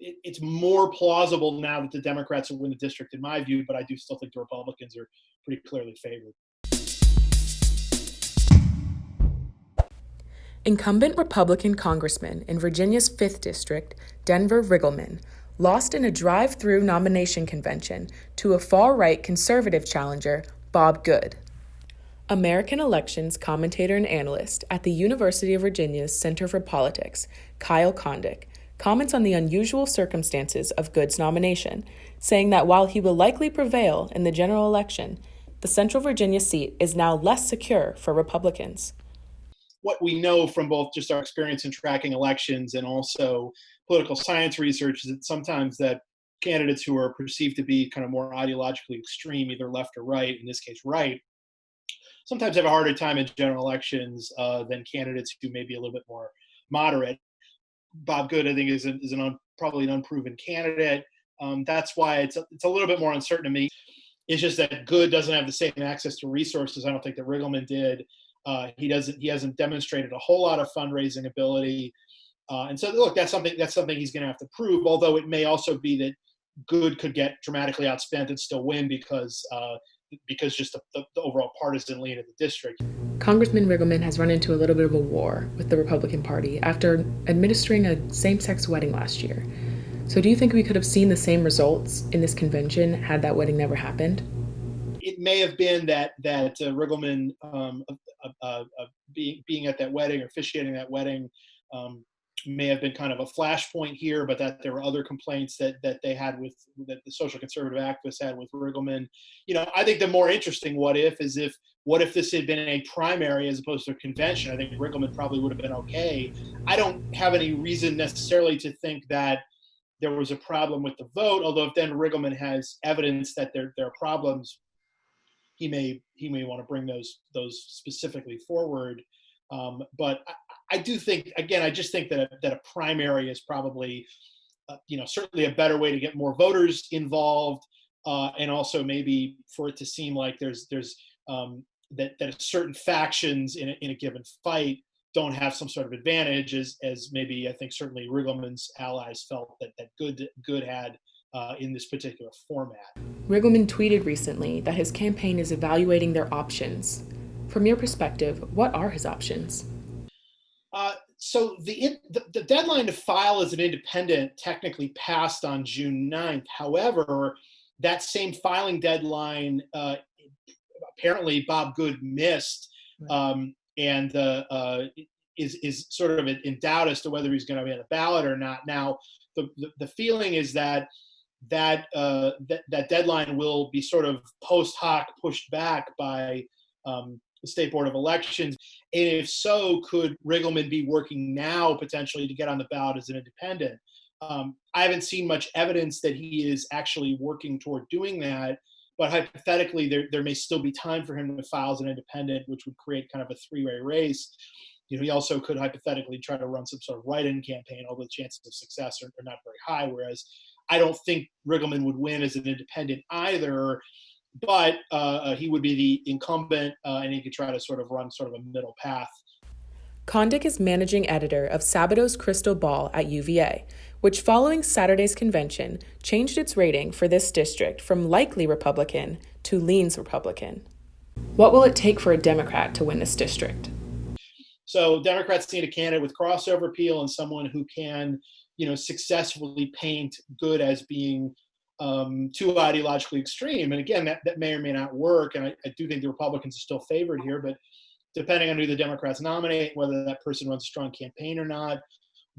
it's more plausible now that the Democrats will win the district, in my view, but I do still think the Republicans are pretty clearly favored. Incumbent Republican congressman in Virginia's 5th District, Denver Riggleman, lost in a drive-through nomination convention to a far-right conservative challenger, Bob Good. American elections commentator and analyst at the University of Virginia's Center for Politics, Kyle Kondik, comments on the unusual circumstances of Good's nomination, saying that while he will likely prevail in the general election, the Central Virginia seat is now less secure for Republicans. What we know from both just our experience in tracking elections and also political science research is that sometimes that candidates who are perceived to be kind of more ideologically extreme, either left or right, in this case right, sometimes have a harder time in general elections than candidates who may be a little bit more moderate. Bob Good, I think, is probably an unproven candidate. That's why it's a little bit more uncertain to me. It's just that Good doesn't have the same access to resources I don't think that Riggleman did. He hasn't demonstrated a whole lot of fundraising ability. And so, look, that's something he's going to have to prove, although it may also be that Good could get dramatically outspent and still win because just the overall partisan lean of the district. Congressman Riggleman has run into a little bit of a war with the Republican Party after administering a same-sex wedding last year. So do you think we could have seen the same results in this convention had that wedding never happened? It may have been that Riggleman being at that wedding or officiating that wedding may have been kind of a flashpoint here, but that there were other complaints that they had that the social conservative activists had with Riggleman. I think the more interesting what if this had been a primary as opposed to a convention. I think Riggleman probably would have been okay. I don't have any reason necessarily to think that there was a problem with the vote, although if then Riggleman has evidence that there are problems, he may want to bring those specifically forward. But I do think, again, I just think that a primary is probably, certainly a better way to get more voters involved, and also maybe for it to seem like there's that certain factions in a given fight don't have some sort of advantage, as maybe I think certainly Riggleman's allies felt that Good had in this particular format. Riggleman tweeted recently that his campaign is evaluating their options. From your perspective, what are his options? So the deadline to file as an independent technically passed on June 9th. However, that same filing deadline apparently Bob Good missed, and is sort of in doubt as to whether he's going to be on the ballot or not. Now, the feeling is that deadline will be sort of post hoc pushed back by the State Board of Elections. And if so, could Riggleman be working now potentially to get on the ballot as an independent? I haven't seen much evidence that he is actually working toward doing that, but hypothetically, there may still be time for him to file as an independent, which would create kind of a three-way race. He also could hypothetically try to run some sort of write-in campaign, although the chances of success are not very high, whereas I don't think Riggleman would win as an independent either, but he would be the incumbent, and he could try to sort of run sort of a middle path. Kondik is managing editor of Sabato's Crystal Ball at UVA, which following Saturday's convention changed its rating for this district from likely Republican to leans Republican. What will it take for a Democrat to win this district? So Democrats need a candidate with crossover appeal and someone who can, successfully paint Good as being too ideologically extreme. And again, that may or may not work. And I do think the Republicans are still favored here, but depending on who the Democrats nominate, whether that person runs a strong campaign or not,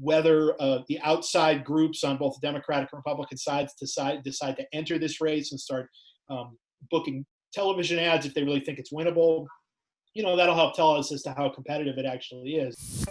whether the outside groups on both the Democratic and Republican sides decide to enter this race and start booking television ads if they really think it's winnable, that'll help tell us as to how competitive it actually is.